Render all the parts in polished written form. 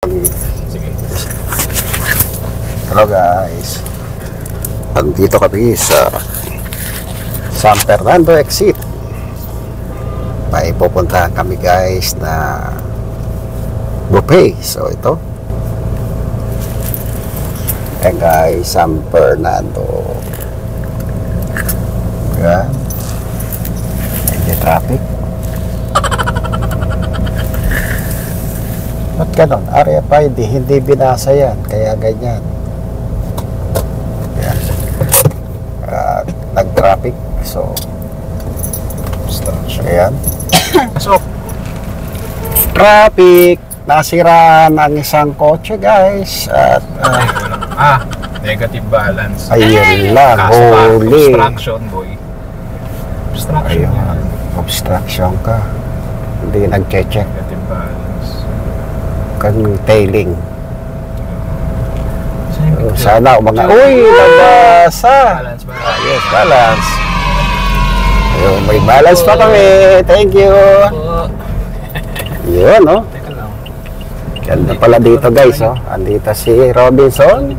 Sige. Hello guys, nandito kami sa San Fernando exit. May pupuntahan kami guys na buffet. So ito guys, San Fernando. Yan, medyo traffic. Ba't ganon? RFID, hindi binasa yan. Kaya ganyan. Yan. Nag-traffic. So, ayan. So, traffic. Nasira ng isang kotse, guys. At, negative balance. ayun lang. Holy. Obstruction, boy. Obstruction Ayun. yan. Obstruction ka. Hindi nag-check. Negative balance. Kung tailing. Saan Sana umaga. Uy, nabasa. balance ba? Yes, balance. Ayun, may balance pa kami. Thank you. Yun, no? Teka lang. Ganda pala dito, guys, oh. Andito si Robinson.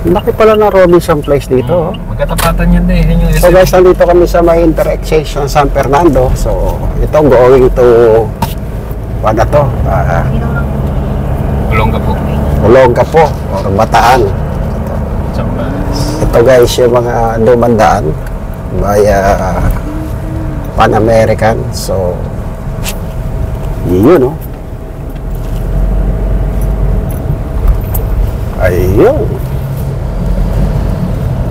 Laki pala ng Robinson Place dito, oh. Magkatapatan yan din. Yun yung So, guys, nandito kami sa may intersection San Fernando. So, ito going to ano to? Olongapo. Or Bataan. Sambas. Ito, guys, yung mga dumandaan via Pan American. So, yun, oh. Ayun.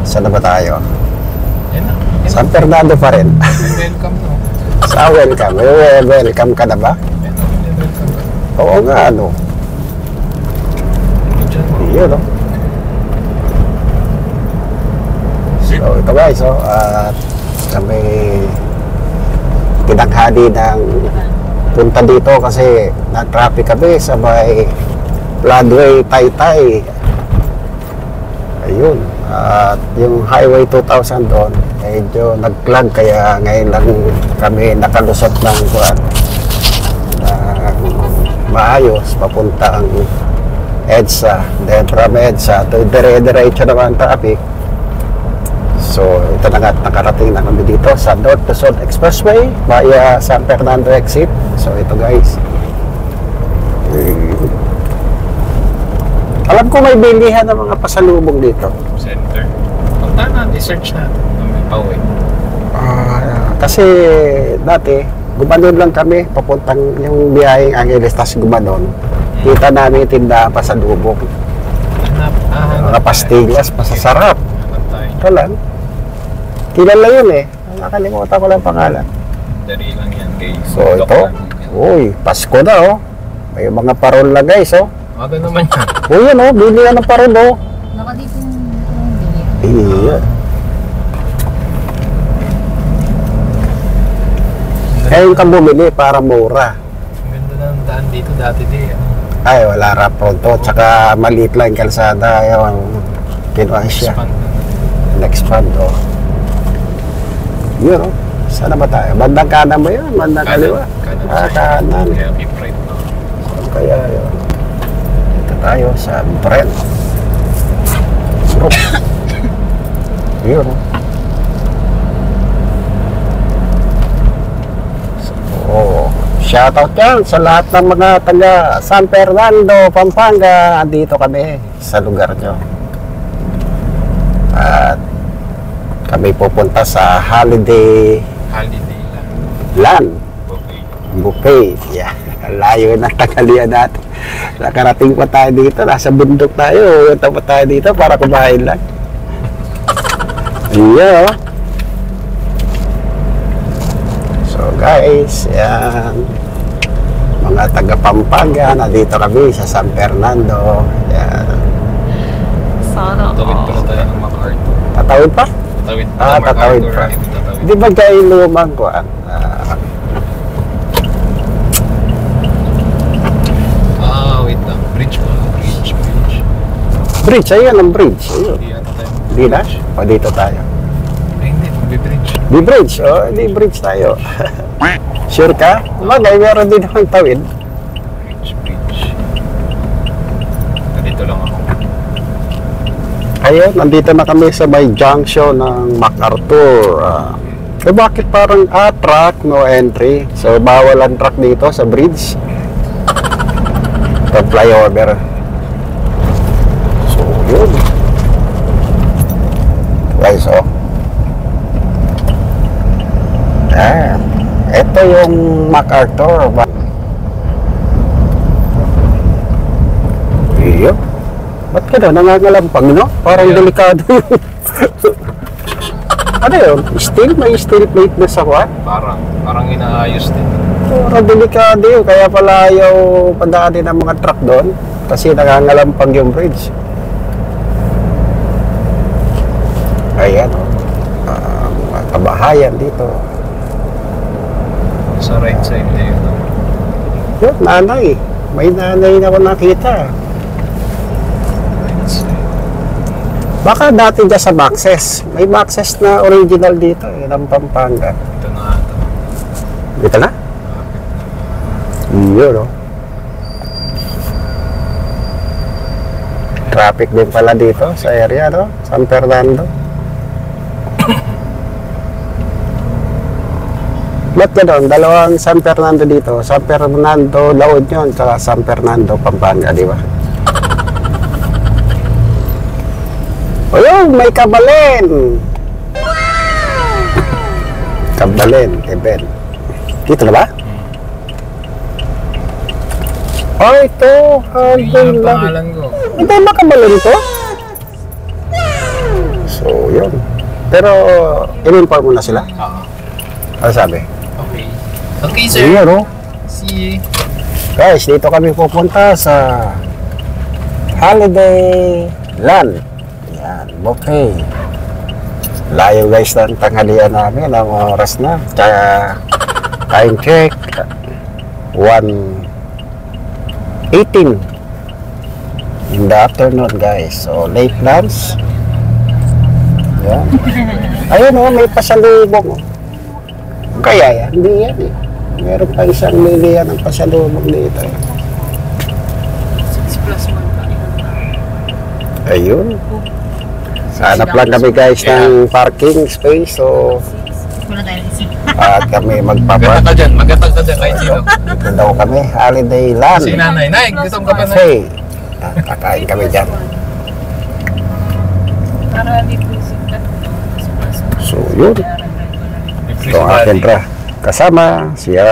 Saan na ba tayo? Yan na. San Fernando pa rin. Welcome to. Sa welcome. Welcome ka na ba? Welcome. Oo nga, ano. Yun, no? So, ito guys, oh. At kami tinaghali ng punta dito kasi na-traffic kami sa may Floodway, Taytay. Ayun. At yung Highway 2000 doon, medyo nag-clog kaya ngayon lang kami nakalusot ng kuwan maayos papuntang EDSA. Then from EDSA to dire-diretso naman traffic. So ito na nga, nakarating na kami dito sa North to South Expressway via San Fernando exit. So ito guys, alam ko may bilihan ng mga pasalubong dito. Center. Punta natin, search natin. May pauwi. Kasi dati gumanon lang kami papuntang yung biyaheng Angeles, tas gumanon kita namin tindahan pasalubong, mga pastillas, masasarap. Ito lang, kilala yun eh, nakalimutan ko lang pangalan. Dari lang yan guys. So ito, uy, Pasko na, oh. May mga parol na guys, oh. Aga naman yan. Uy, yun, oh, bili ka ng parol, oh. Nakadito yung Iya. Ngayon ka bumili para mura. Ang ganda ng daan dito dati di. Ay, wala rap pronto. Tsaka maliit lang yung kalsada. Yung kinuha siya. Nag-expand, oh. Yun, oh. Saan na ba tayo? Bandang kanan mo yun? Bandang kaliwa? Kanan. Kaya keep right now. Kaya yun. Dito tayo sa Brent. Oh. Yun, oh. Oh, shoutout yan sa lahat ng mga taga San Fernando, Pampanga. Andito kami sa lugar nyo. At kami pupunta sa Holiday Land Buffet. Yeah. Layo na tagalian natin. Nakarating pa tayo dito. Nasa bundok tayo. Punta pa tayo dito para kumain lang. Yeah. So guys, yan, mga taga Pampanga, nandito kami sa San Fernando. Yan. Sana Tawid pala tayo ng MacArthur. Tatawid pa? Tawid Tatawid pa. Di ba kayo lumang kuhan? Wait lang. Bridge pa. Bridge, ayun ang bridge. Ayun. Hindi yata tayo. Di na? O dito tayo. Hindi, magbe-bridge. Di bridge, oh, di bridge tayo. Sure ka? Bagay, meron din akong tawid. Bridge. Nandito lang ako. Ayun, nandito na kami sa may junction ng MacArthur. Bakit parang truck, no entry? So, bawal ang truck dito sa bridge. Ito, flyover. So, yun. Guys, oh. Ito yung MacArthur. Iyo. Ba't ka na nangangalampag, no? Parang Yeah. delikado yun. Ano yun? Steel? May steel plate na sa kuwan? Parang inaayos din. Parang delikado yun. Kaya pala ayaw padaanin ng mga truck doon. Kasi nangangalampag yung bridge. Ayan. Mga kabahayan dito. Sa right side na yun. Yun, nanay. May nanay na ako nakita. Right side. Baka dati dyan sa Maxes. May Maxes na original dito. Yun ang Pampanga. Ito na ito. Dito na? Yun, no? Traffic din pala dito sa area, no? San Fernando. Ba't gano'n? Dalawang San Fernando dito. San Fernando, La Union, saka San Fernando, Pampanga, di ba? Ayun, may Kabalen! Kabalen, event. Dito na ba? Oh, ito. Yun ang pangalan ko. Ito ba Kabalen to? So, yun. Pero, in-inform mo na sila? Oo. Ano sabi? Okay. Okay, sir. Yun, no? See you. Guys, dito kami pupunta sa Holiday Land. Yan, buffet. Layo guys ng tanghalian namin. Ang oras na. Kaya, time check. 1:18 in the afternoon, guys. So, late lunch. Yan. Ayun, oh, may pasalubong. Kaya yan, hindi yan eh. Meron pa isang miliyan ng pasalubong dito eh. 6+1 pa. Ayun. Hanap lang kami guys ng parking space. So, Wala tayo isip. at kami Maganda magpapark. ka dyan. Maganda ka dyan. Kahit sino. Dito daw kami, Holiday Land. Si nanay. Nay, gutom ka pa na. Cafe. Kakain kami dyan. Para di po sikat. So, yun. Ito ang akin tra. Kasama siya.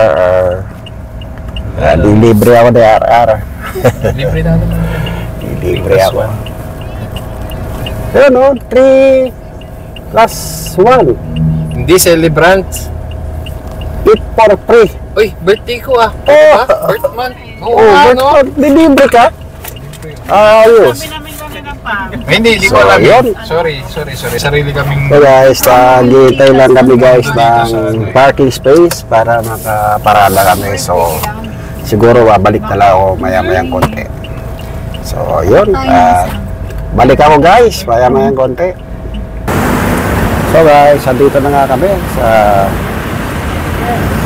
Dilibre ako na RR. Libre na naman. Dilibre ako. Yun o, 3+1. Hindi celebrant. Eat for free. Uy, birthday ko ah. Oh. Ha? Birth month. Oo Oh, nga, no? dilibre ka? Ayos. Ay, hindi ko So, alam. yun. Sorry. Sarili kaming... So guys, naghihintay lang kami guys ng parking space para makaparada kami. So, siguro babalik na lang ako maya-mayang konti. So, yun. Balik ako guys, maya-mayang konti. So guys, andito na nga kami sa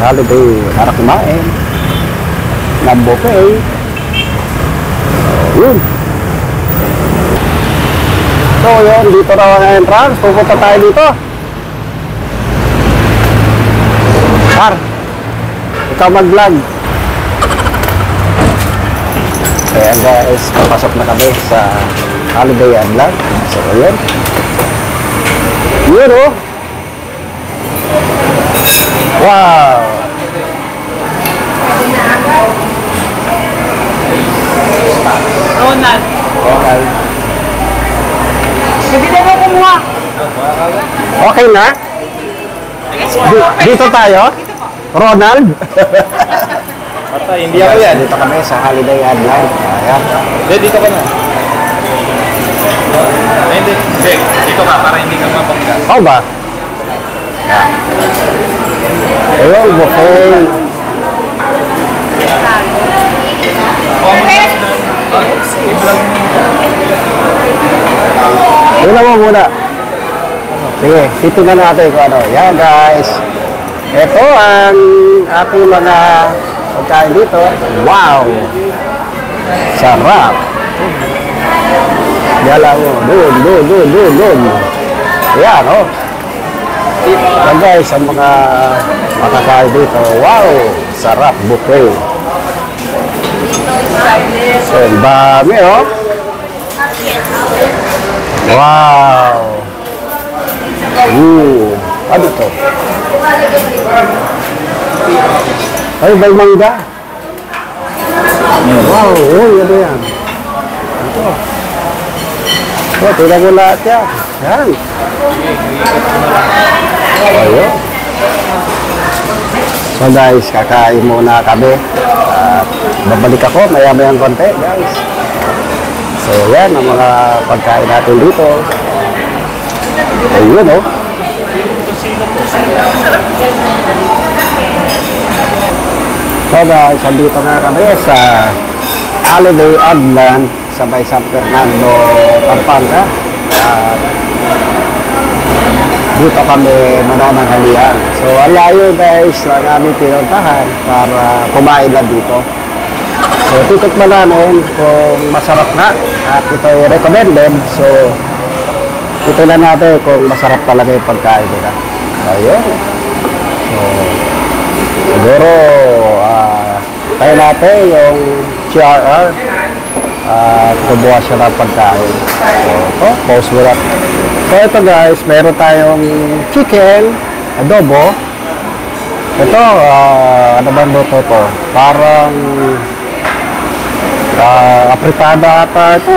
Holiday para kumain ng buffet. So, yun. So yun, dito raw ang entrance. Pupunta tayo dito. Par, ikaw mag-vlog. Kaya guys, papasok na kami sa Holiday and Vlog. So yun. Yun oh. Wow. Ronald. Okay. Sabi na mo kumuha. Okay na? Dito tayo? Ronald? Patay, hindi ako yan. Dito kami sa Holiday and Vlog. Ayan. Hindi, dito ka na. Ay, hindi. Dito ka para hindi ka mapangga. Oh ba? Ayun, buffet. Una mo muna. Sige, titingnan natin kung ano. Yan guys. Ito ang ating mga pagkain dito. Wow! Sarap! Yala mo. Doon. Yan, oh. Yan guys, ang mga makakain dito. Wow! Sarap, buffet. So, dami, oh. Wow! Ano to? Ay, may mangga. Wow, ano yan? Ito. Oh, tingnan mo lahat yan. Yan. Ayun. So guys, kakain muna kami. Babalik ako maya-mayang konti, guys. So yan ang mga pagkain natin dito. Ayun, oh. So guys, andito nga kami sa Holiday Island sa Bay San Fernando, Pampanga. Dito kami manananghalian. So ang layo guys na namin pinuntahan para kumain lang dito. So titikman namin kung masarap na at ito ay recommended. So ito na natin kung masarap talaga yung pagkain nila. Ayun. So siguro tayo natin yung CRR kubuha siya ng pagkain. So ito, pause mo lang. So ito guys, meron tayong chicken adobo. Ito, ano ba luto to? Parang apritada ata ito.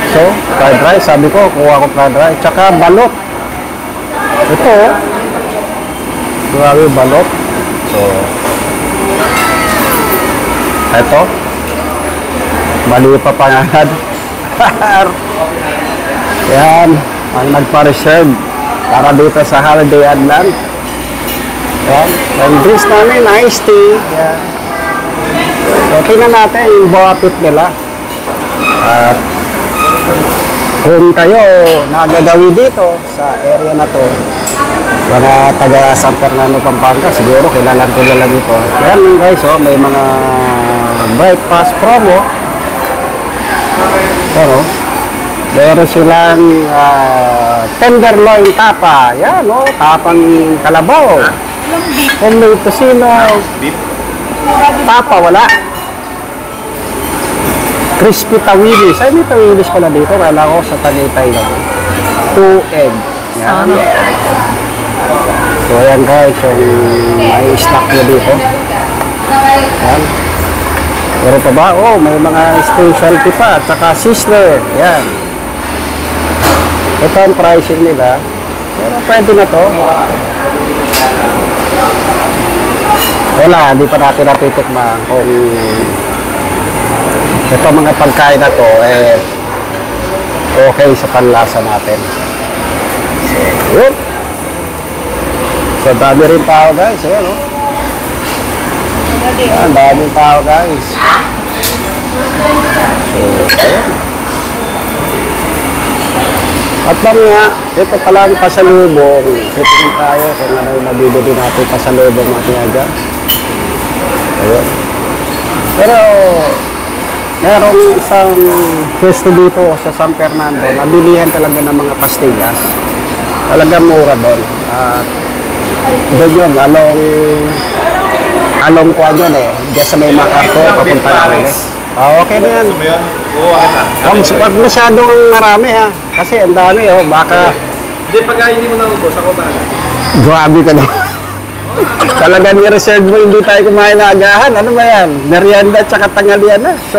So, fried rice, sabi ko, kuha ko fried rice. Tsaka balot. Ito, grabe balot. So, ito. Mali pa pangalan. Yan, ang nagpa-reserve para dito sa Holiday Island. Yan, ang drinks namin, iced tea. Yan. So, tingnan natin yung buhapit nila. At kung kayo nagagawi dito sa area na to, mga taga San Fernando, Pampanga, siguro kilalang ito. Yan guys, oh, may mga breakfast promo. Pero, meron silang tenderloin tapa. Yan, oh, tapang kalabaw. Kung may tosino, tapa, wala. Crispy tawilis. Ay, may tawilis pala dito. Kala ko sa Tagaytay lang. 2 egg. Yan. So, ayan guys. Yung may snack nyo dito. Yan. Meron pa ba? Oh, may mga specialty pa. Tsaka sizzler. Yan. Ito ang pricing nila. Pero pwede na to. Wala, hindi pa natin natitikman kung ito mga pagkain na to okay sa panlasa natin. So, yun. So, dami rin tao guys. Ayan, oh. Ayan, dami tao guys. So, ayan. At lang nga, ito pala ang pasalubong. Ito tayo kung ano yung nabibili natin pasalubong natin agad. Ayun. Pero, merong isang pwesto dito sa San Fernando, nabilihan talaga ng mga pastillas. Talagang mura doon. Doon yun, along ko yun eh. Diyan sa may Macarto, papunta na ulit. Okay na yan. Huwag masyadong marami ha. Kasi ang dami oh, baka... Hindi, pagka hindi mo naubos, ako ba? Grabe ka na. Talaga ni-reserve mo, hindi tayo kumain na agahan. Ano ba yan? Merienda at saka tanghalian na. So,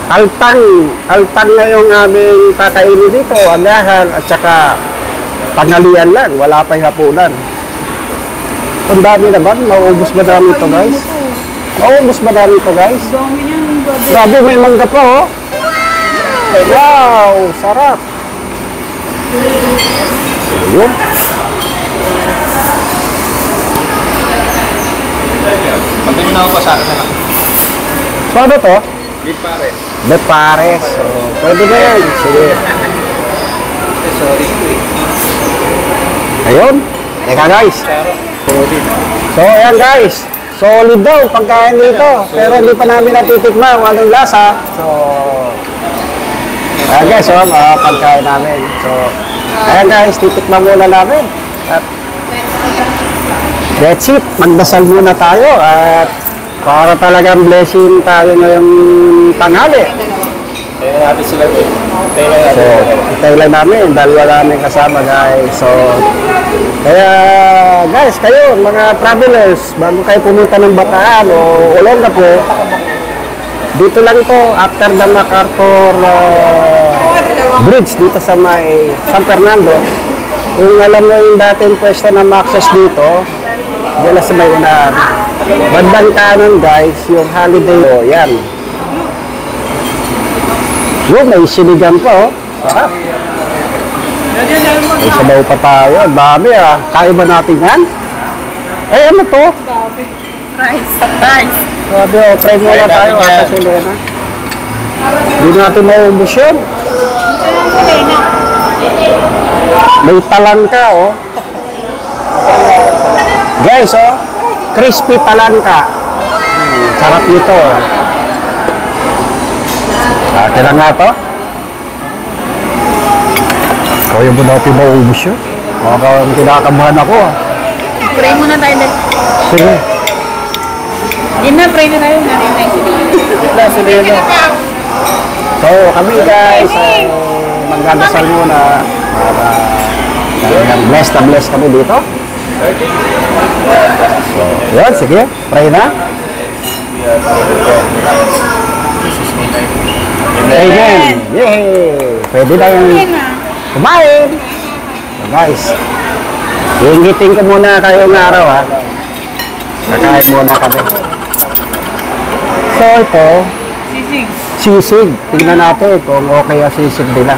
altang na yung aming kakainin dito. Agahan at saka tanghalian lang. Wala pa yung hapunan. Ang dami naman. Mauubos ba dami ito guys? Mauubos ba dami ito guys? Grabe, may mangga pa oh. Wow! Sarap! Ayun. Magkano na ako pa sa akin na lang. So ano to? Beef pares. Beef pares. So, pwede na yan. Sige. Sorry. Ayun. Teka guys. So ayan guys. Solid daw pagkain dito. Pero hindi pa namin natitikman kung anong lasa. So ayan guys, pagkain namin. So ayan guys, titikman muna namin. At that's it. Magdasal muna tayo. At para talagang blessing tayo ngayong tanghali. Kaya natin sila doon. So, itay lang namin dahil wala namin kasama guys. So, kaya guys, kayo mga travelers, bago kayo pumunta ng Bataan o Olongapo, dito lang ito after the MacArthur Bridge dito sa may San Fernando. Kung alam mo yung dating pwesto na ma-access dito, dyan sa may unahan. Bandang kanan guys, yung holiday. O, yan. Yung may sinigang pa, oh. Sarap. May sabaw pa tayo. Dami, ah. Kaya ba natin yan? Eh, ano to? Rice. Rice. Sabi, oh, try muna tayo. Ata si Lena. Hindi natin maubos yun. May talangka, oh. Guys, oh. Crispy talangka. Sarap nito, oh. Kailan nga ito? Kaya ba natin maubos yun? Kinakabahan ako, ah. Pray muna tayo dahil. Sige. Yun na, pray na tayo. So, kami guys, magdadasal muna para bless na bless kami dito. So, yun, sige. Pray na. Amen. Yay! Pwede na yung kumain. So guys, hingitin ko muna kayo ng araw, ha. Kakain muna kami. So ito, Sisig. sisig. Tingnan natin kung okay ang sisig nila.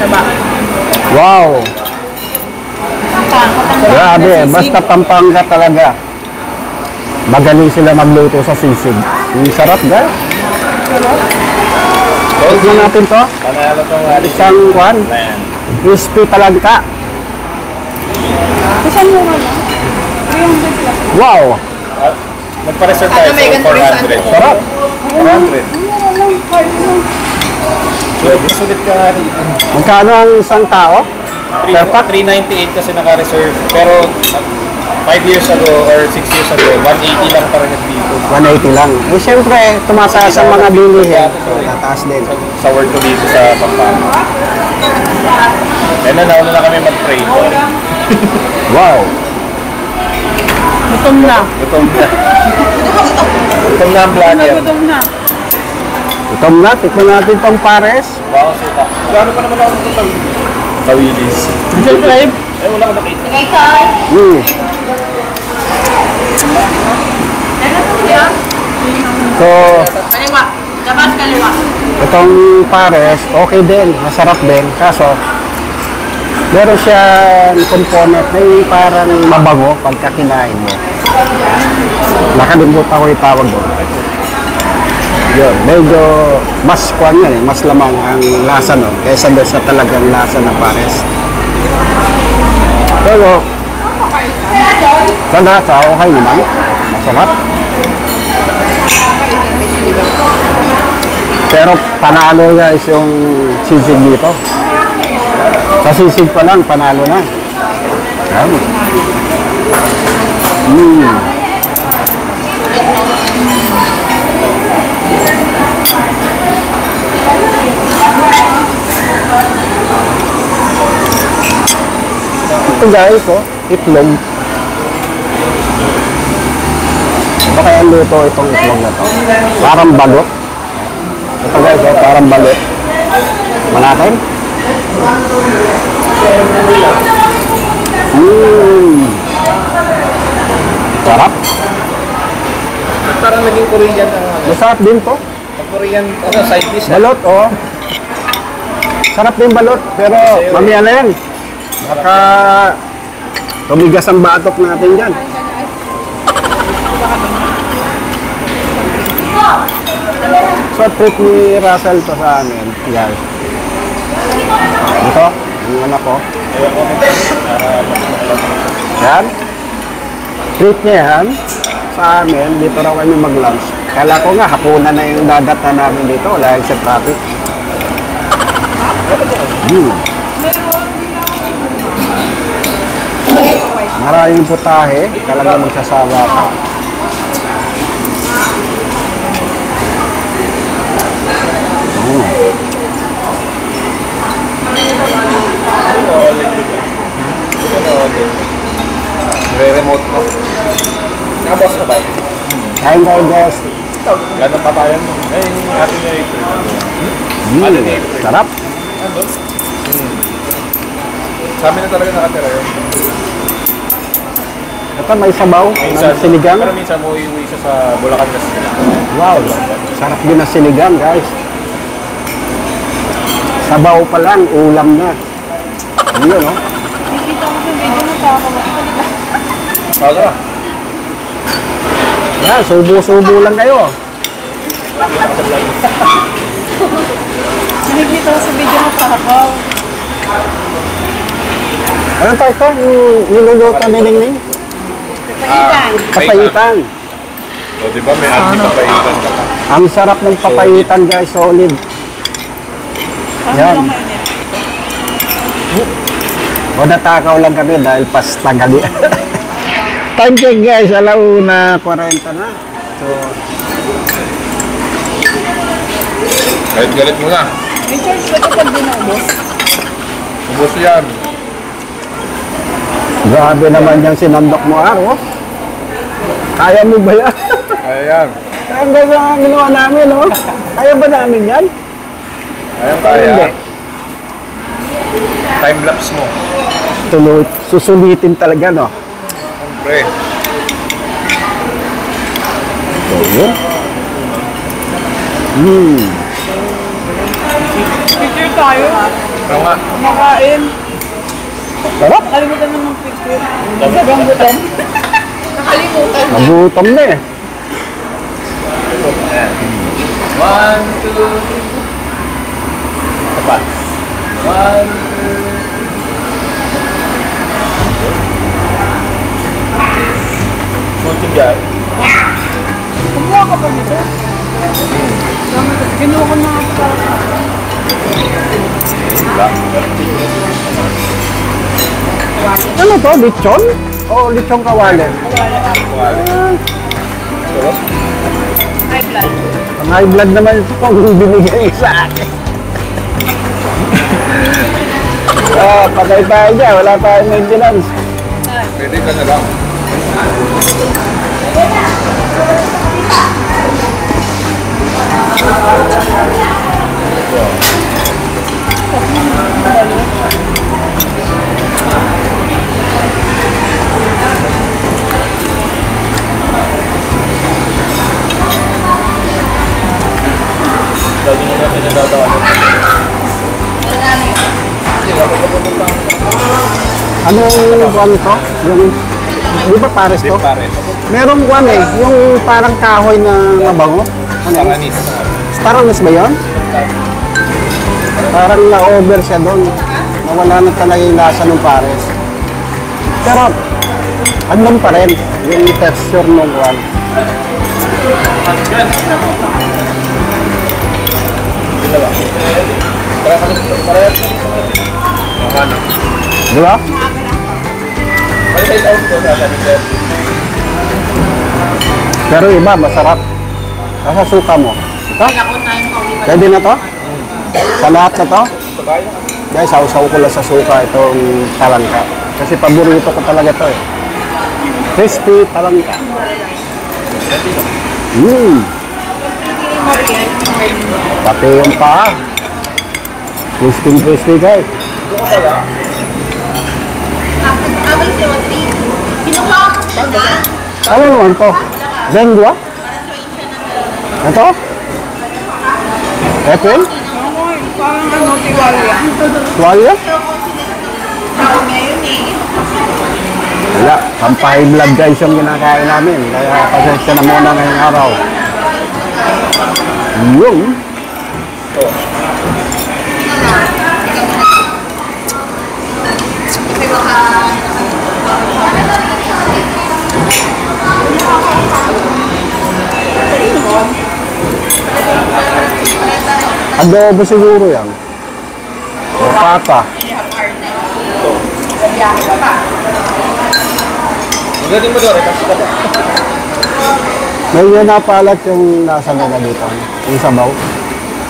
Saba. Wow! Grabe, basta Pampanga talaga. Magaling sila magluto sa sisig. Yung sarap, guys. Tignan natin to. Panalo itong Isang kwan. Crispy talangka. Saan mo nga? Wow! Magpa-reserve tayo Ano, may sa 400. Sarap. 400. Sulit ka nga dito. Magkano ang isang tao? Per pack? 398 kasi naka-reserve. Pero 5 years ago or 6 years ago, 180 lang talaga dito. 180 lang. Eh, siyempre, tumasa sa mga bilihin. Tataas din. Sa word ko dito sa Pampanga. Kaya nauna na kami mag-pray. Wow! Gutom na. Gutom na. Gutom na ang vlogger. Gutom na. Gutom na. Tikman natin tong pares. Baka sita. Gano'n pa naman ako gutom. Kawilis. Subscribe. Eh, wala ko nakita. Okay, Kai. So, Kaliwa. Labas kaliwa. itong pares, okay din. Masarap din. Kaso, meron siyang component na yung parang mabango pagka kinain mo. Nakalimutan ko yung tawag doon. Yun, medyo mas kwan yan eh, mas lamang ang lasa nun kaysa doon sa talagang lasa ng pares. Pero, sa lasa, okay naman. Masarap. Pero panalo guys yung sisig dito. Sa sisig pa lang, panalo na. Ayan. Ito guys, oh, itlog. Baka yung luto itong itlog na to. Parang balot. Ito guys, oh, parang balot. Manakin. Sarap. Parang naging Korean ang Masarap din to. Korean side dish. Balot, oh. Sarap din balot, pero mamaya na yan. Baka tumigas ang batok natin dyan. So, trip ni Russell to sa amin, guys. Ito, Yung anak ko. Ayaw ko na. Yan. Treat niya yan. Sa amin, dito raw kami mag-lunch. Kala ko nga, hapunan na yung dadata namin dito. Wala yung sa traffic. Maraming putahe. Talaga magsasawa ka. Re-remote mo. Nakaboss na ba yun? Kain kayo guys. Gano'n pa tayo mo? Ay, happy na April. Sarap. Ano? Sa amin na talaga nakatira yun. Ito may sabaw. Minsan, Sinigang. pero minsan mo iuwi siya sa Bulacan kasi sila. Wow. Sarap din na sinigang guys. Sabaw pa lang. Ulam na. Yun no? Nakikita ko sa video mo sa ako. Paga. Yan, subo-subo lang kayo. Nakikita ko sa video mo sa ako. Ano tayo ito? Yung niluluto ni Ningning? Papayitan. Papayitan. O, di ba may anti-papayitan ka pa? Ang sarap ng papayitan guys, solid. Yan. O natakaw lang kami dahil pas tagali. Time check guys, 1:40 na. So, Kahit galit mo na. May charge ba ito pag dinubos? Ubus yan. grabe naman yung sinandok mo, Aro. Kaya mo ba yan? Kaya yan. Ang ganda nga ginawa namin, no? Kaya ba namin yan? Kaya Hindi. kaya. Time-lapse mo. Tuloy, susulitin talaga, no? Siyempre. So, yun. Picture tayo. Ano nga? Kumakain. Sarap. Nakalimutan na ng picture. Sobrang butan. Nakalimutan. Nagutom na eh. 1, 2, 3. Apa? 1, 2. Kunting yan. Kumuha ka pa nito. Kinuha ko na ako para sa akin. Ano to? Lechon? O lechon kawali? High blood. Ang high blood naman ito kung binigay sa akin. Patay tayo dyan. Wala tayong maintenance. Pwede ka na lang. Lagi mo na pinagdadaan. Anong buwan ito? Yung, di ba pares to? Pare. Merong buwan eh. Yung parang kahoy na mabango. Ano? Panganis. Staranis ba yun? Parang na-over siya doon. Nawala na talaga yung lasa ng pares. Pero, andun pa rin yung texture ng buwan. Di ba? Pero iba, masarap. Nasa suka mo. Ito? Pwede na to? Sa lahat na to? Guys, sausaw ko lang sa suka itong talangka. Kasi paborito ko talaga to eh. Crispy talangka. Pati yung paa. Crispy guys. Ano naman to? Lengua? Ito? Apple? Parang ano, tiwala. Tuwalya? Wala. Pampahay blood guys yung kinakain namin. Kaya pasensya na muna ngayong araw. Yung. Adobo siguro yan. O pata. Magaling mo doon, kasi ka ba? May yun napalat yung nasa nila dito. Yung sabaw.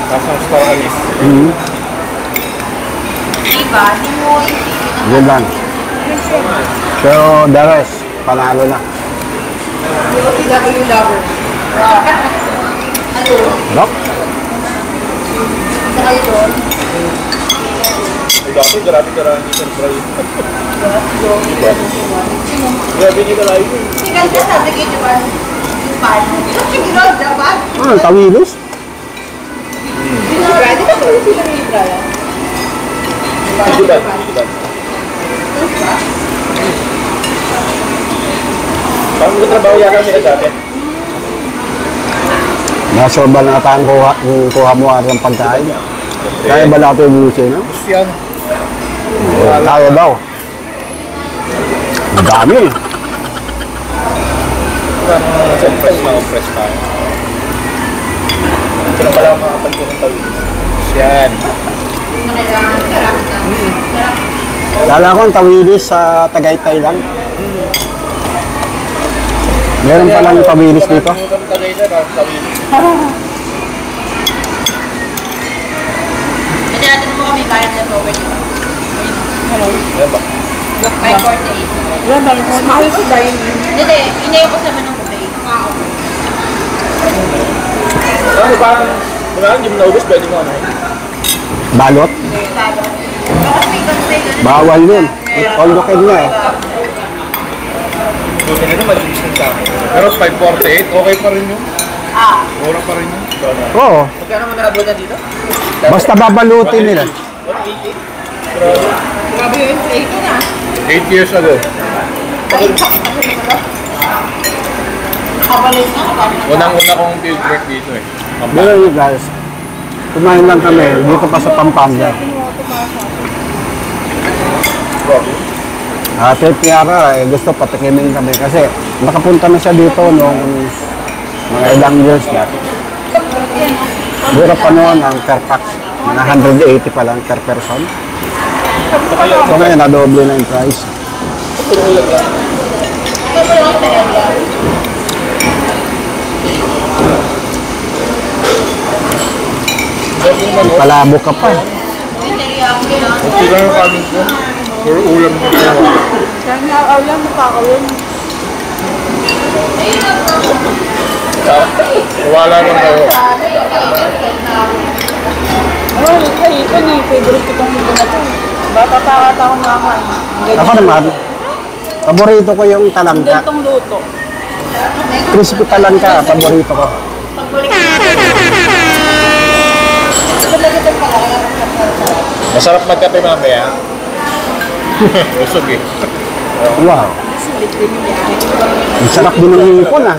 Nasa star alis. Diba? Di mo Yun lang. Pero the rest, panalo na. OTW lover. Ano? Look. Isa kayo doon? Ay, dati, grabe sa fry. Grabe niyo na live. Sigal ka sa naging naman yung paano. Sige doon, dapat. Ah, tawilis. Sigurado ka ba sila may brala? Igudan. Parang magtrabaho yata nila dati. Nasorbal na tayong kuha mo ang pagkain. Kaya ba natin yung busi, no? Gusto yan. Kaya daw. Ang dami. Press pa. Ito na pala ang mga kapal ko ng tawid. Yan. Kala ko ang tawilis sa Tagaytay lang. Meron palang tawilis dito. Tagay na, tawid. Kasi natin mo kami kaya na to. Hello? Yan ba? May 48. Yan ba? Mahal ko ba yun? Hindi, inayin ko sa manong buffet. Ano parang, wala yung naubos, pwede mo ano. Balot. Bawal yun. All you can na eh. Buti na naman, yung sa akin. Pero 548, okay pa rin yun. Mura pa rin yun. Oo. Magkano mo nahabol na dito? Basta babalutin nila. 180. Grabe yung inflation na. 8 years ago. Kabalit na. Unang-una kong field work dito eh. Pero yun guys, kumain lang kami dito pa sa Pampanga. Ate Piara, gusto patikimin kami kasi nakapunta na siya dito noong mga ilang years na. Mura pa noon ang per pax. Mga 180 pa lang per person. So ngayon, nadoble na yung price. Palabok ka pa. Okay lang yung kanin ko. Puro ulam mo ito. Kaya nga, alam mo kakawin. Wala lang ako. Oh, ay, ito na. Favorite ko itong hindi na ito. Bata pa ata ako nakakain. Ako naman, paborito ko yung talangka. Ganitong luto. Crispy talangka, paborito ko. Masarap magkape mamaya. Busog eh. Wow. Ang sarap din ng hipon ah.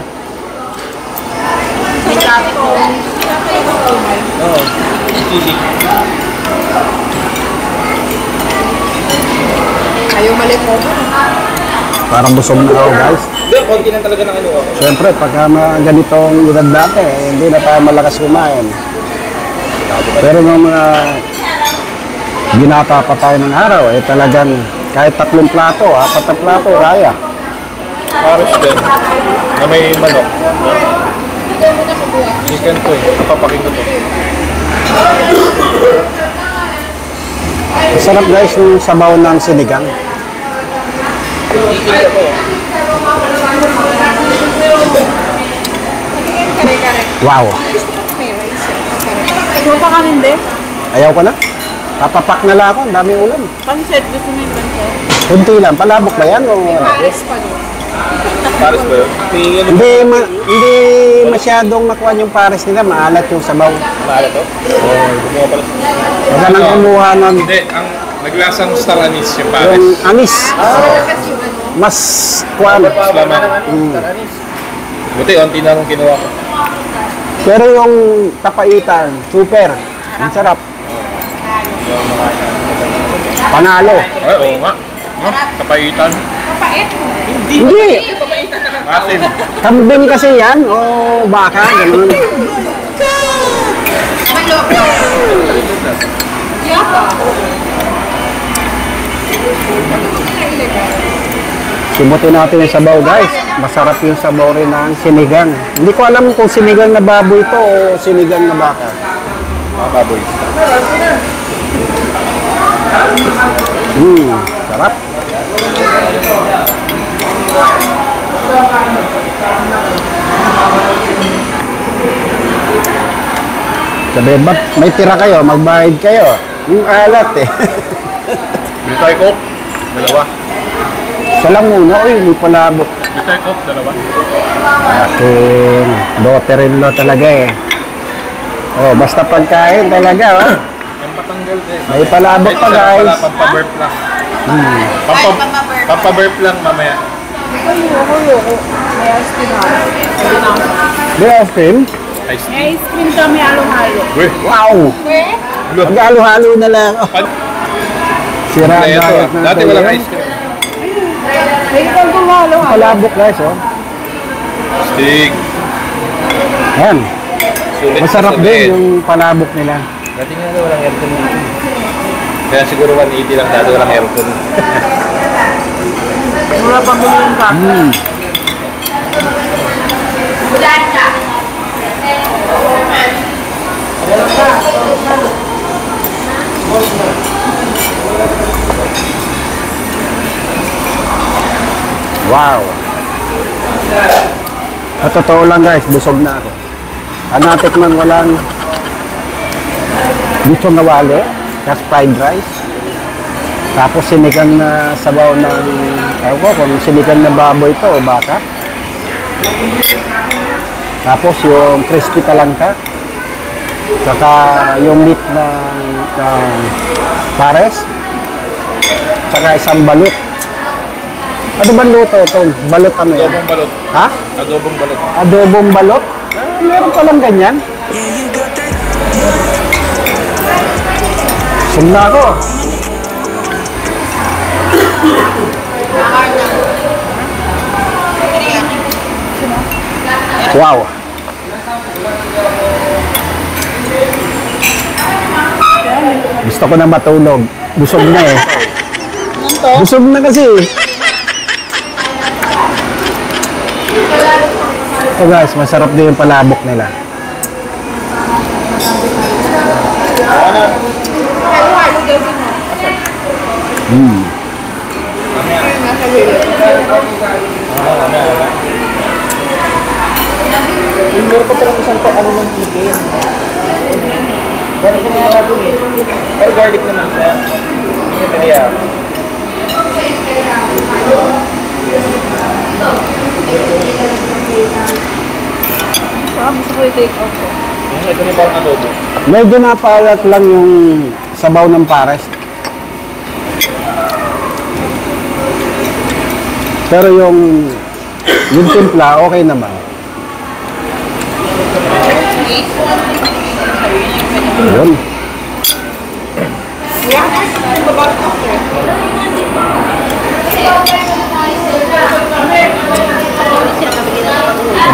May dami ko. Oo. Chili. Ayaw mali mo. Parang busog na ako guys. Hindi, konti lang talaga ng ano ako. Siyempre, pagka mga ganitong edad natin, hindi na tayo malakas kumain. Pero ng mga binata pa tayo ng araw, talagang kahit 3 plato, 4 na plato, kaya. Paris din. Na may manok. Chicken to eh. Napapakin ko to. Masarap guys yung sabaw ng sinigang. Chicken ko. Wow. Ikaw pa kanin din? Ayaw ko na. Papapak na lang ako, ang daming ulam. Pansit, gusto mo yung pansit? Kunti lang, palabok ba yan? O... Paris pa doon. Paris ba yun? Tingin Hindi masyadong makuha yung pares nila, maalat yung sabaw. Maala to? Oo. Gumawa pala. Huwag ka nang kumuha ng Hindi, ang naglasang star anise yung Paris. yung anis. Kasi yung ano, Mas kuwan. Salamat. Buti, onti na akong kinuha ko. Pero yung tapaitan, super. Ang sarap. Panalo. Ay, oo nga. No? Kapaitan. Mapait. Hindi. Asin. Kambing kasi yan. O baka. Ganun. Simutin natin yung sabaw guys. Masarap yung sabaw rin ng sinigang. Hindi ko alam kung sinigang na baboy ito o sinigang na baka. Baboy. Sarap. Sabi, ba't may tira kayo? Magbayad kayo. Yung alat eh. Dito ay coke. Dalawa. Isa lang muna. Uy, may palabok. Dito ay coke. Dalawa. Aking daughter-in-law talaga eh. Oh, basta pagkain talaga, oh. Ang patanggal eh. May palabok pa, guys. Pampaburp lang. Pampaburp lang mamaya. Ayoko. May ice cream ako. May ice cream? Ice May ice cream kami halo-halo. Weh. Wow! Mag-halo-halo na lang. Oh. Sira ang Ito, diet natin. dati walang eh. ice cream. May itong halo-halo. Palabok, guys, oh. Stick. Yan. Sulit. Masarap Sulit. din yung palabok nila. Dati nga walang aircon dito. Kaya siguro 180 lang dati walang aircon. Mura pa bili yung kaka. Wow! Sa totoo lang guys, busog na ako. Natikman ko lang dito na wali, tas fried rice. Tapos sinigang na sabaw ng, ewan ko kung sinigang na baboy ito o baka. Tapos yung crispy talangka. Saka yung meat ng pares. Saka isang balut. Ano ba luto ito? Balot ano yan? Adobong balot. Ha? Adobong balot. Adobong balot? Meron palang ganyan. Sumna ako. Wow. Gusto ko na matulog. Busog na eh. Busog na kasi. So guys, masarap din yung palabok nila. Meron pa palang isang ano ng chicken. Pero kung mga doon eh. Pero garlic naman siya. Hindi kaya. Gusto ko i-take off ko. Ito na parang adobo. Medyo napalat lang yung sabaw ng pares. Pero yung timpla, okay naman. Yun.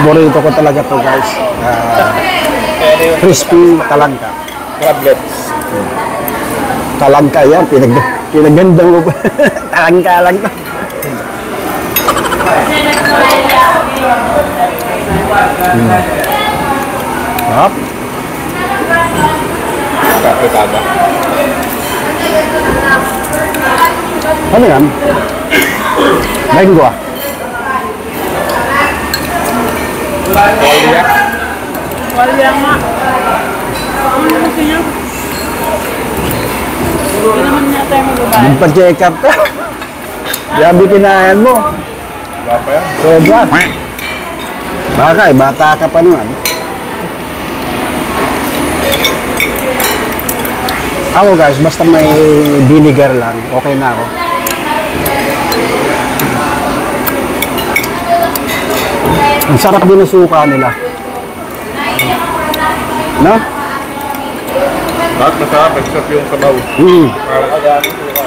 Paborito ko talaga to guys. Crispy talangka. Crablets. Talangka yan, pinaganda mo pa. Talangka lang to. Sarap. Kaprikada. Ano yan? Lengua. Kaya. Wala nga. Ano gusto niya? Hindi naman niya tayo magbabayad. Magpa-check up ka. Grabe kinayan mo. Wala pa yan. Sobra. Baka eh, bata ka pa naman. Ako guys, basta may vinegar lang, okay na ako. Ang sarap din ng suka nila. No? Bakit masarap? Except yung sabaw.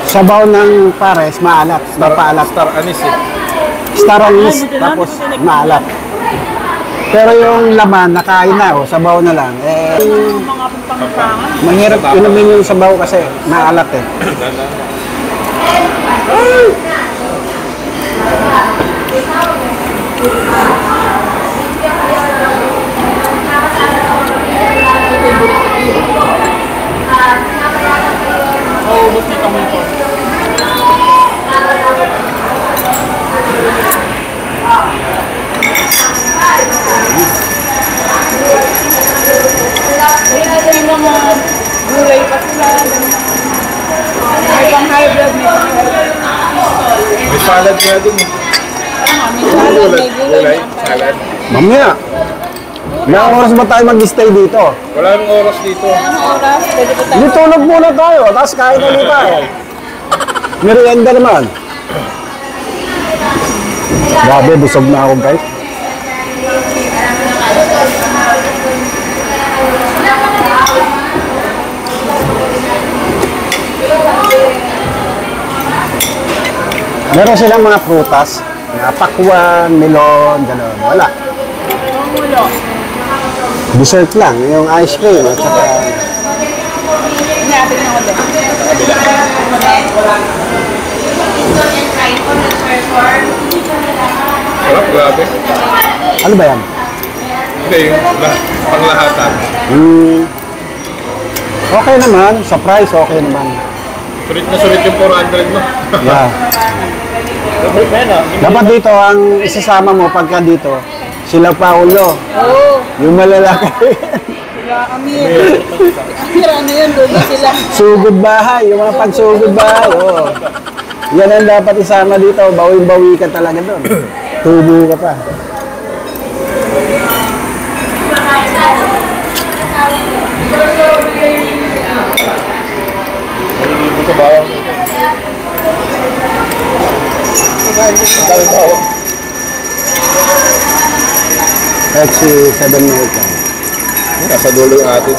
Sabaw ng pares, maalat. Mapaalat. Star anis eh. Star anise, tapos maalat. Pero yung laman, nakain na, sabaw na lang. Yung mga pangpangan. Mahirap inumin yung sabaw kasi maalat eh. Oo, gusto kami ito. May mga gulay pa sila. May pang high blood, may pang high blood. May salad nga din eh. May salad, may gulay. Salad. Mamaya, ilang oras ba tayo mag-stay dito? Wala nang oras dito. Anong oras? Pwede ba tayo? Hindi, tulog muna tayo, tapos kain ulit tayo. Merienda naman. Grabe, busog na ako guys. Meron silang mga prutas, pakwan, melon, gano'n. Wala. Mulo. Dessert lang, yung ice cream at saka Inaabot na ulit. Sarap, grabe. ano ba yan? Hindi, yung panglahatan. Okay naman, sa price okay naman. Sulit na sulit yung 400 mo. Yeah. Dapat dito, ang isasama mo pagka dito, sila Paulo, Oo. yung malalaki. Sila Amir. Amir, ano yun? Doon sila. Sugod bahay, yung mga pagsugod bahay. Oh. Yan ang dapat isama dito, bawi-bawi ka talaga doon. Tubo ka pa. Ito bawang. Ang daming bawang. Pepsi 7 American. Nasa dulo yung atin.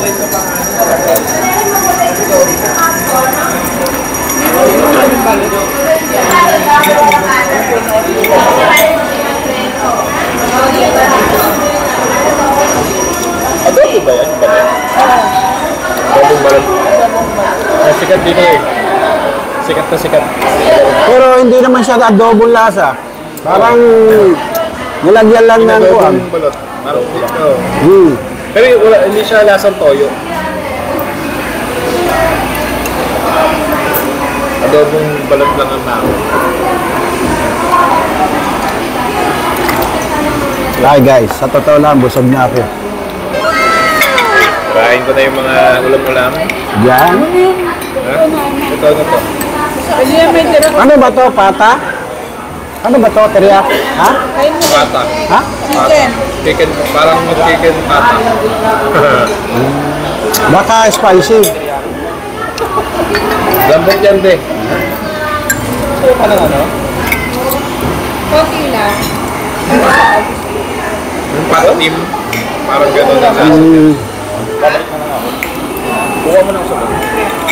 Adobo ba yan? Adobong balat. Sikat dito eh. Sikat na sikat. Pero hindi naman siya adobong lasa. Parang nilagyan lang ng kuwan. Adobong balat. Parang dito. Pero wala, hindi siya lasang toyo. Adobong balat lang ang nako. Hi guys, sa totoo lang, busog na ako. Kain ko na yung mga ulam-ulam. Yan. Ha? Ito na to. Pwede yan, may tira ko. Ano ba to, pata? Ano ba to, teriyaki? Ha? Kain mo. Pata. Ha? Chicken. Chicken, parang mag-chicken pata. Baka spicy. Lambot yan, de. So, parang ano? Okay lang. Yung patim. Parang gano'n na lang. Kuha mo na ako sa bag.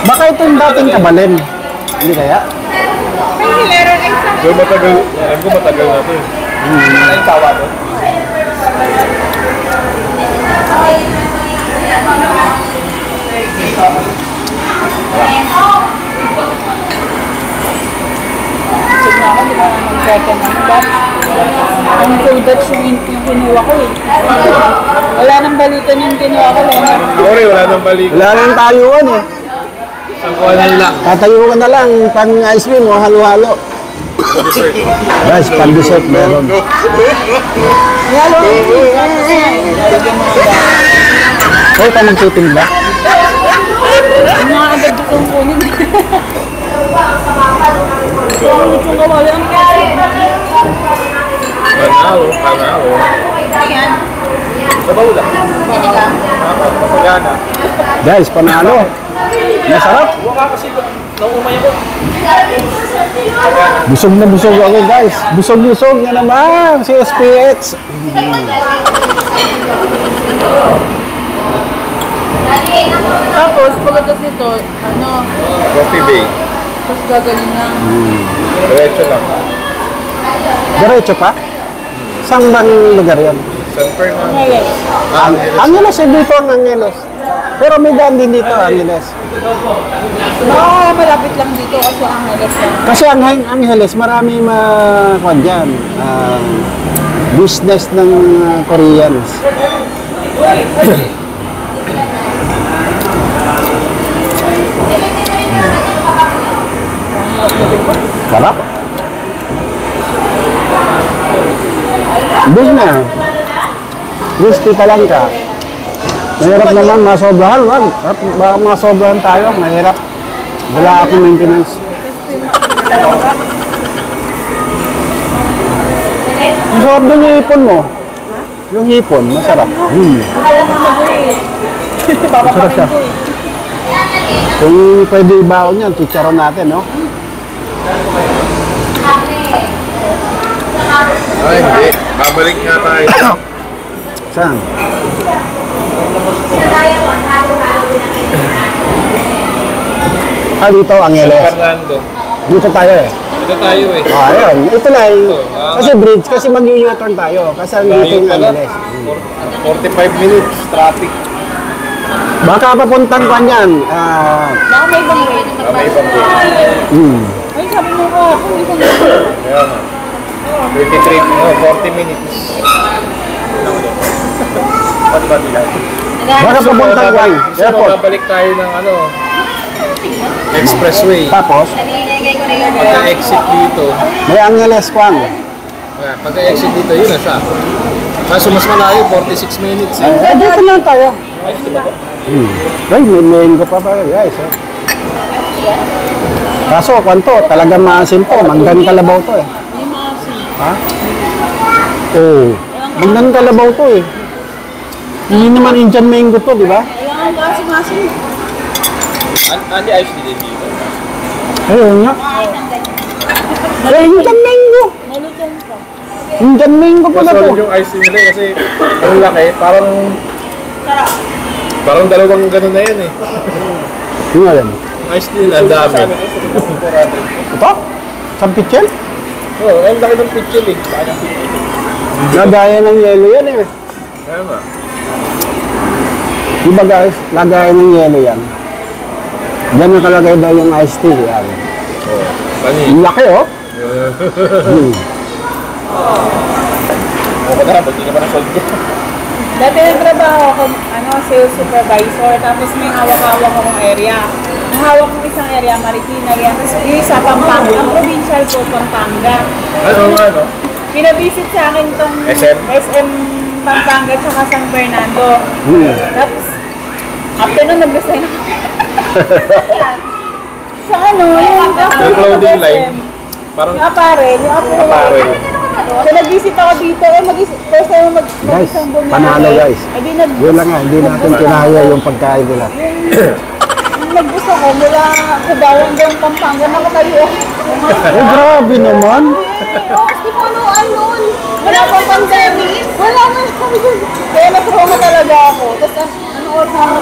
Baka ito yung dating kabalin. Hindi kaya? May hilero na isa. So, matagal. Alam ko matagal na ito eh. Ay, tawa doon. Sige ako, di ba mag-second ng bat? Ang products yung kinuha ko eh. Wala nang balitan yung kinuha ko. Sorry, wala nang balik. Wala nang tayuan eh. Ang kuha na lang. Tatayuan na lang, pang ice cream o halo-halo. Dessert. Guys, pang dessert meron. Lalo, lagyan mo ng bat. Hoy, pa magtitimbla. Yung mga agad kong kunin. Yung kawali ang Panalo, panalo. Sabaw lang. Papagana. Guys, panalo. Masarap. Busog na busog ako guys. Busog-busog na naman si SPX. Tapos, pagkatas nito, ano, Coffee Bay. tapos gagaling lang. Diretso lang. Diretso pa? Saan bang lugar yan? San Fernando. Ngayon. Angeles, dito ang Angeles. Pero may daan din dito, Angeles. Malapit lang dito kasi ang Angeles lang. Kasi ang Angeles, marami kwan dyan. Business ng Koreans. Sarap. Doon na. Gusto pa lang ka. Mahirap naman, masobrahan. Baka masobrahan tayo, mahirap. Wala akong maintenance. Masarap doon yung hipon mo. Yung hipon, masarap. Masarap siya. Kung pwede ibaon yan, chicharon natin, no? Ay, hindi. Babalik nga tayo. Saan? Dito, San Angeles. Fernando. Dito tayo eh. Dito tayo eh. Ayun. Ito na kasi bridge, kasi mag-u-turn tayo. Kasi dito Layo yung pala. Angeles. 45 minutes traffic. Baka papuntang kwan yan. Baka may ibang way. May ibang way. Ay, sabi mo ko, kung isang Ayan. 40 minutes. Ba't ba nila? Baka papuntang kwan. Gusto mo Airport. babalik tayo ng ano? Expressway. Tapos, Pagka-exit dito. may Angeles kwan. Pagka-exit dito, yun na siya. Kaso mas malayo, 46 minutes eh. Dito lang tayo. Ay, di ba? Ay, may ko pa guys. Kaso, kwanto, talagang maasim to. Manggan kalabaw to eh. Ha? Oo. Manggan kalabaw to eh. Hindi naman Indian mango to, di ba? kailangan kasi. Andi ayos din dito. Ayun nga. Ay, Indian mango. Malutan pa. Indian mango Mas pala to. solid yung ice nila eh, kasi ang laki, parang dalawang gano'n na yan eh. Yung alam. Yung ice nila, ang dami. Ito? Sampitchen? Oo, ang laki ng pitchel eh. Lagayan ng yelo yan eh. Kaya nga. Diba guys, lagayan ng yelo yan. Diyan nakalagay daw yung iced tea. Yan. Oo, pani. Ang laki oh. Okay na, ba't di naman nasolve ko? Dati nagtrabaho ako, sales supervisor, tapos may hawak-hawak akong area. Ang hawak kong isang area, Marikina, yan. Tapos yung isa, Pampanga. Ang provincial po, Pampanga. Ano? Pinabisit sa akin tong SM? SM Pampanga tsaka San Fernando. Tapos, after nun, nag-resign ako. Sa yung Yung clothing line, parang yung apparel, apparel. So, nag-visit ako dito, first time Guys, mag-isang bumiyay. panalo guys. Di Yun lang nga, hindi natin kinaya yung pagkain nila. Nag-gusto ko, mula sa Dawan doon, Pampanga, nakatayo ako. Eh, grabe naman. Di ko ano, wala pang pandemic. Wala man kami doon. Kaya na-trauma talaga ako. Tapos, oras na ako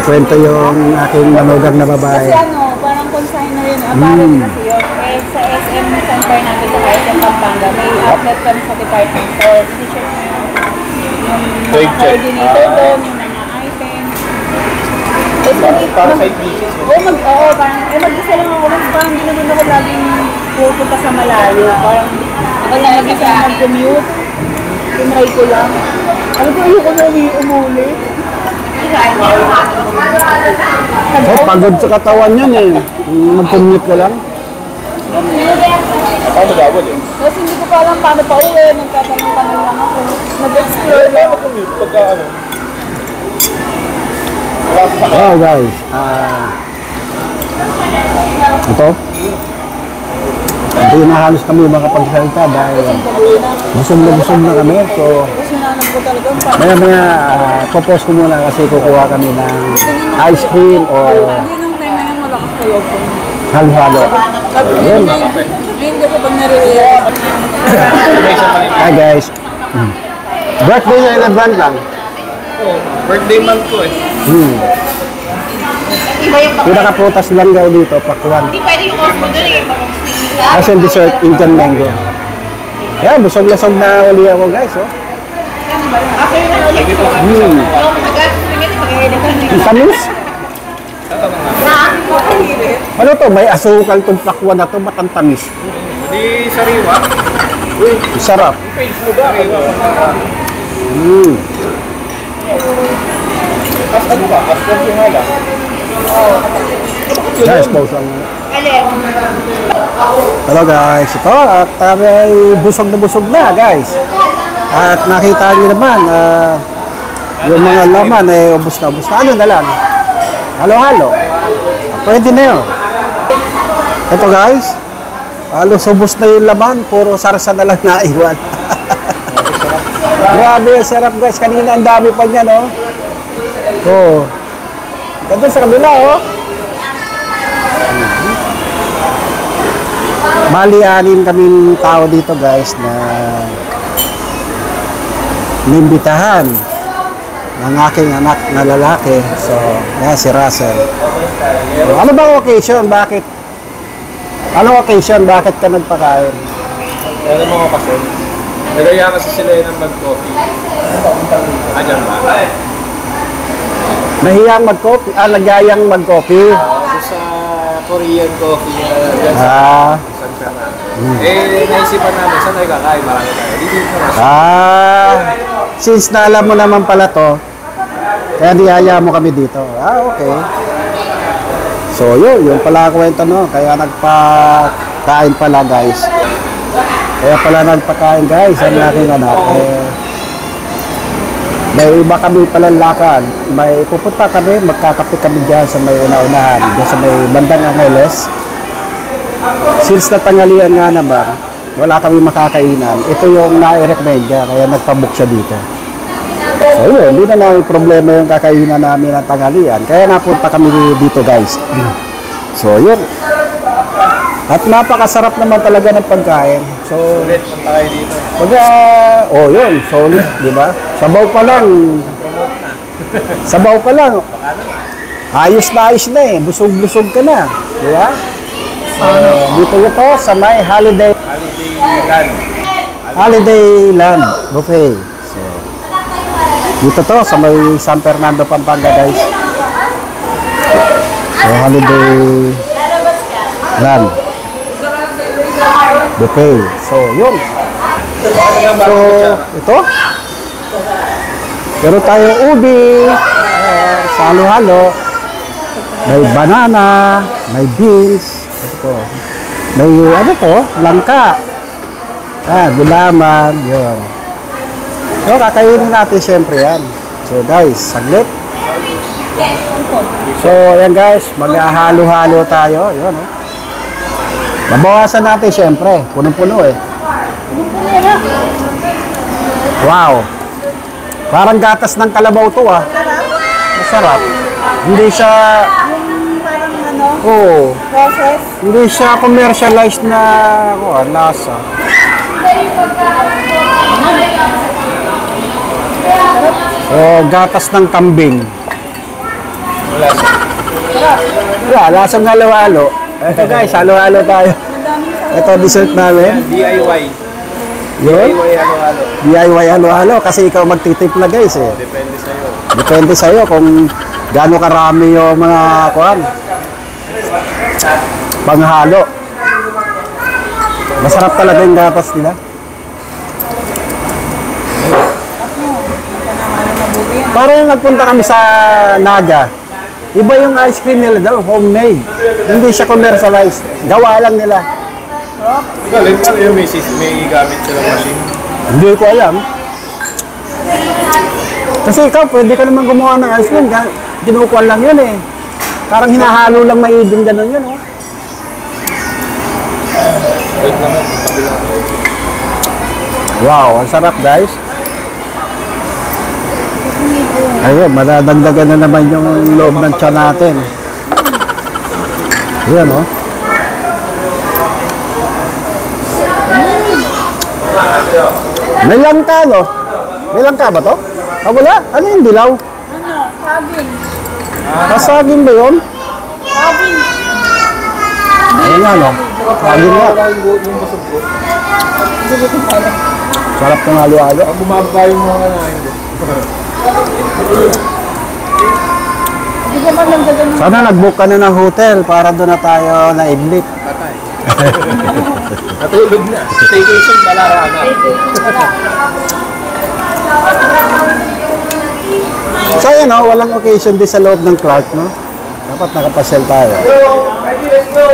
Kwento yung aking manugang na babae. kasi parang consigner yun. Apparel kasi yun. Eh, sa SM San Fernando sa SM Pampanga, may outlet kami sa department store. T-shirt na yun. Yung Trade mga check. coordinator doon, yung mga items. Para side business. Mag-isa lang ako. Parang hindi naman ako laging pupunta sa malayo. Parang ako lang mag-isa mag-commute. Tinry ko lang. Alam ko, ayoko na umuli. Oh, pagod sa katawan yun eh. Mag-commute ka lang. Paano gawal eh? Kasi hindi ko pa alam paano pa uwi. Nagtatanong-tanong lang ako. Nag-explore lang. Pagka ano? Wow guys. Ito. Hindi na halos kami makapagsalita dahil busog na kami. So, Tapos hinanap ko talaga ang paano. maya popos ko muna kasi kukuha kami ng ice cream o Hindi nung time na yan, malakas kayo po. halo-halo. Sabi ko, hindi ko pag nare-realize. Hi guys. Birthday niya in advance lang. Oh, birthday month ko eh. Iba yung pakwan. Pinakaprutas lang daw dito, pakwan. Hindi pwede yung ormo doon eh. As in dessert, Indian mango. Yan, busog-lasog na uli ako guys, oh. After yun na ulit. Sige po. Hmm. Yung tagas, tingin, mag-edit ka Ang tamis. Ano to, may asukal tong pakwan na to, matantamis. Di sariwa. Sarap. Sariwa. Ano ba? Aslan yung hala. Guys, pause lang. Alin? Hello guys, ito at ay busog na guys. At nakita niyo naman, yung mga laman ay ubos na. Ano na lang? Halo-halo. Pwede na yun. Ito guys, halos ubos na yung laman, puro sarsa na lang naiwan. Grabe, sarap guys. Kanina ang dami pa niya, no? Oh. Ganda sa kabila, oh. Bali, 6 kaming tao dito guys na inimbitahan ng aking anak na lalaki. So, yan si Russell. So, ano bang occasion? Bakit? Ano occasion? Bakit ka nagpakain? Ano mga kasi? Nagaya kasi sila yun ng mag-coffee. Diyan ba? Nahiyang mag-coffee? Nagyayang mag-coffee? Sa Korean coffee dyan sa San Fernando. Naisipan namin, saan tayo kakain? Marami tayo. Dito na Since na alam mo naman pala to, kaya niyaya mo kami dito. Okay. So yun pala kwento no. Kaya nagpakain pala guys. Kaya pala nagpakain guys ang aking anak. May iba kami palang lakad. May pupunta kami, magkakape kami dyan sa may una-unahan. Dyan sa may bandang Angeles. Since natanghalian nga naman, wala kami makakainan. Ito yung nai-recommend niya, kaya nagpabook siya dito. So yun, hindi na namin problema yung kakainan namin ng tanghalian. Kaya napunta kami dito guys. So yun. At napakasarap naman talaga ng pagkain. So, ulit, punta kayo dito. yun, solid, di ba? Sabaw pa lang. Ayos na eh. Busog-busog ka na. Di ba? Dito ito sa may Holiday Land Buffet. So, dito to sa may San Fernando, Pampanga guys. So, Holiday Land Buffet. So, yun. So, ito. Pero tayo ubi, sa halo-halo. May banana, may beans. Ito. May ano to? Langka. Gulaman. Yun. So, kakainin natin syempre yan. So, guys, saglit. So, ayan guys, maghahalo-halo tayo. Yun, oh. Mabawasan natin syempre. Punong-puno eh. Wow. Parang gatas ng kalabaw to ah. Masarap. Hindi siya... Yung parang ano, process. Hindi siya commercialized na lasa. Gatas ng kambing. Lasang halo-halo. Ito guys, halo-halo tayo. Ito dessert namin. DIY. Yun. DIY halo-halo. DIY halo-halo kasi ikaw magtitip na guys eh. Depende sa'yo. Depende sa'yo kung gaano karami yung mga panghalo. Masarap talaga yung gatas nila. Parang nagpunta kami sa Naga. Iba yung ice cream nila daw, homemade. Hindi siya commercialized. Gawa lang nila. Galing pala yung may gamit silang machine. Hindi ko alam. Kasi ikaw, pwede ka naman gumawa ng ice cream. Kinukuha lang yun eh. Parang hinahalo lang maibing gano'n yun. Oh. Wait naman. Wow, ang sarap guys. Ayun, madadagdagan na naman yung loob ng tiyan natin. Ayan, oh. May langka, no? May langka ba to? Ah, wala? Ano yung dilaw? Ano? Saging. Kasagin ba yun? Saging. Ayun nga, no? Sagin nga. Wala yung busog ko. Hindi ko pala. Sarap ng halo-halo. Pag bumaba yung mga kanain ko. Hindi ko man lang gagawin. Sana nag-book ka na ng hotel para doon na tayo na idlit. Patay. Natulog na. Staycation pala na. So yun, no? Walang occasion din sa loob ng Clark, no? Dapat nakapasel tayo. Let's go!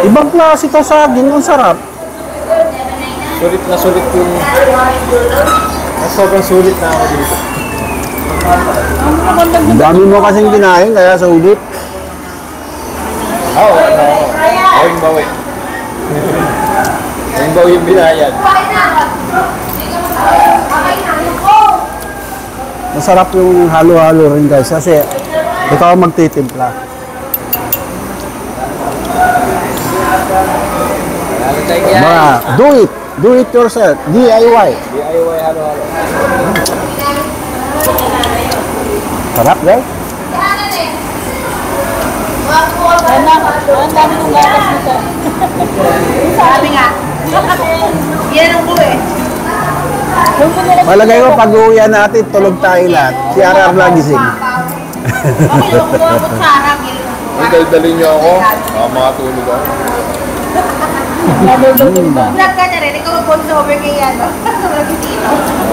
Ibang klase to saging, ang sarap. Sulit na sulit yung... Sobrang sulit na ako dito. Ang dami mo kasing kinain, kaya sulit. Oo, ano ako. Awing bawi. Awing bawi yung binayad. Masarap yung halo-halo rin guys, kasi ikaw ang magtitimpla. Lalo tayo kaya. Mga, do it yourself, DIY. DIY halo-halo. Sarap guys. Ang dami kong gatas nito. Sabi nga. Yan ang ko eh. Malagay ko pag-uwian natin, tulog tayo lahat. Si RR Lagising. Ako yung kumabot sa harap. Ang daldalin niyo ako. Makatulog ako. Vlog ka na rin. Ikaw mag-voice over kay ano. Sobrang dito.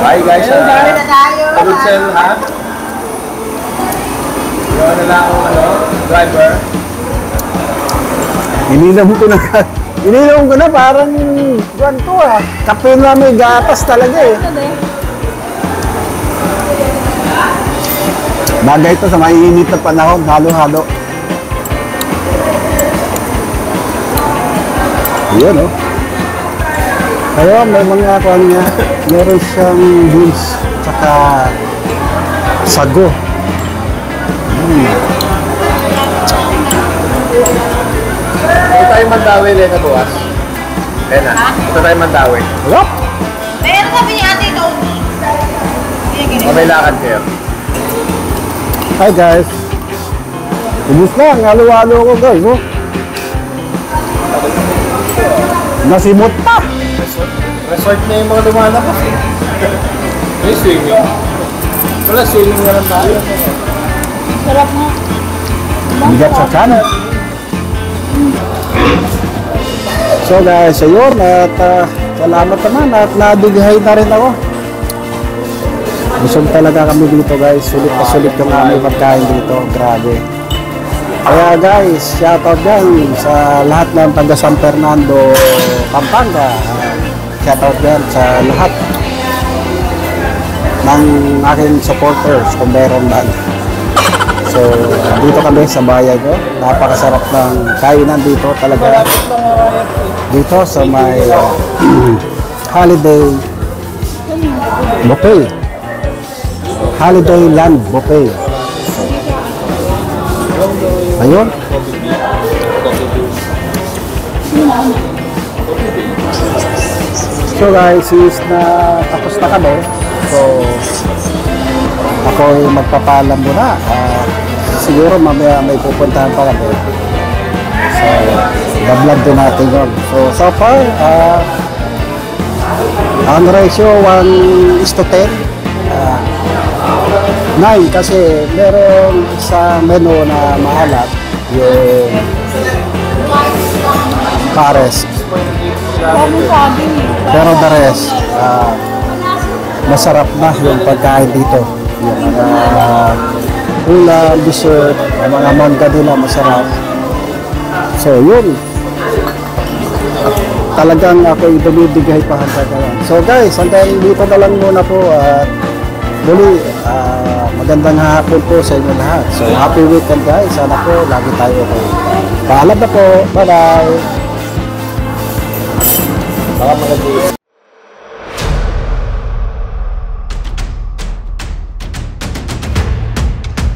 Hi guys. Sabi na tayo. Tulog sa'yo lahat. Yun na lang ako, driver. Ininom ko na parang ganito ah. Kape na may gatas talaga eh. Bagay ito sa maiinit na panahon, halo-halo. Yun oh. Kaya may mga kuhan niya, meron siyang beans, tsaka sago. Ito tayo Mandawi, Lena bukas. Lena, ito tayo Mandawi. Wala? Meron sabi ni ate ito. O may lakad kayo. Hi guys. Ubus na, ang halo-halo ko guys. Oh. Nasimot pa. Resort na yung mga lumalabas eh. May swimming. Wala, swimming na lang tayo. Sarap nga. Bigat sa tiyan. So guys, ayun at salamat naman at nadighay na rin ako. Busog talaga kami dito guys. Sulit na sulit yung aming pagkain dito. Grabe. Kaya guys, shoutout dyan sa lahat ng taga San Fernando, Pampanga. Shoutout dyan sa lahat ng aking supporters kung meron man. So, dito kami sa bayan ko. Napakasarap ng kainan dito talaga. Dito sa may holiday buffet. Holiday Land Buffet. Ayun. So guys, is na tapos na kami. So, ako ay magpapaalam muna. Siguro mamaya may pupuntahan pa kami. So, the-vlog din natin yun. So far, ang ratio 1:10. 9 kasi meron sa menu na maalat yung pares. Dami saging. Pero the rest, masarap na yung pagkain dito. Yung mga ulam, dessert, yung mga mangga nila masarap. So yun. Talagang ako ibinibigay pa hanggang ngayon. So guys, hanggang dito na lang muna po at muli, magandang hapon po sa inyo lahat. So happy weekend guys. Sana po lagi tayo okay. Paalam na po. Bye-bye. Baka mga